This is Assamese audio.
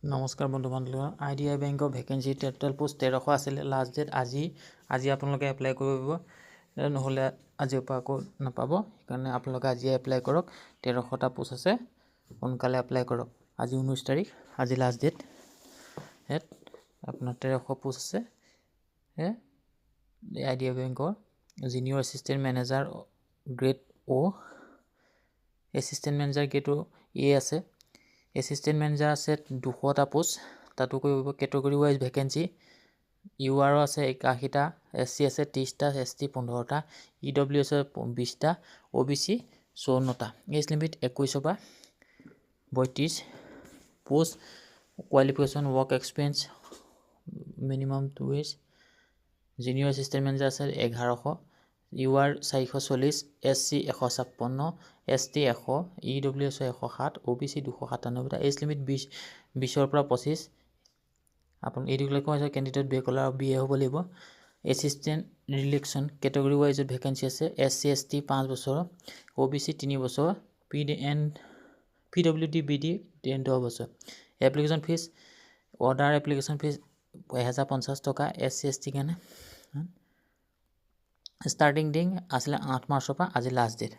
নমস্কাৰ বন্ধু বান্ধৱ IDI বেংকৰ ভেকেঞ্চি টোটেল পোষ্ট 1300 আছিল লাষ্ট ডেট আজি আপোনালোকে এপ্লাই কৰিব নহলে আজিৰ পৰা আকৌ নাপাব সেইকাৰণে আপোনালোকে আজি এপ্লাই কৰক 1300টা পোষ্ট আছে সোনকালে এপ্লাই কৰক আজি 19 তাৰিখ আজি লাষ্ট ডেট আপোনাৰ 1300 পোষ্ট আছে IDI বেংকৰ junior assistant manager grade O assistant manager grade A আছে এচিষ্টেণ্ট মেনেজাৰ আছে 200টা পোষ্ট তাতো কৰিব কেটেগৰি ওয়াইজ ভেকেন্সি UR আছে 81টা SC আছে 30টা ST 15টা EWS 20টা OBC 54টা এজ লিমিট 21 পৰা 32 post qualification work experience minimum 2 years junior assistant manager আছে 1100 UR 440 SC 156 ST 100 EWS 107 OBC 297 as limit 20 পৰা 25 आपण এডুকেশ্যন ক্যান্ডিডেট বেকলাৰ BA হ'ব লাগিব এচিষ্টেণ্ট ৰিলেকশন ক্যাটেগৰি ওয়াইজ ভেকেন্সি আছে SC ST 5 বছৰ OBC 3 বছৰ PWD BD 10 বছৰ এপ্লিকেশন ফিস অৰ্ডাৰ এপ্লিকেশন ফিস 1050 টকা SC ST কাৰণে স্টাৰ্টিং ডিং আসলে 8 মাৰ্চৰ পৰা আজি লাষ্ট ডেট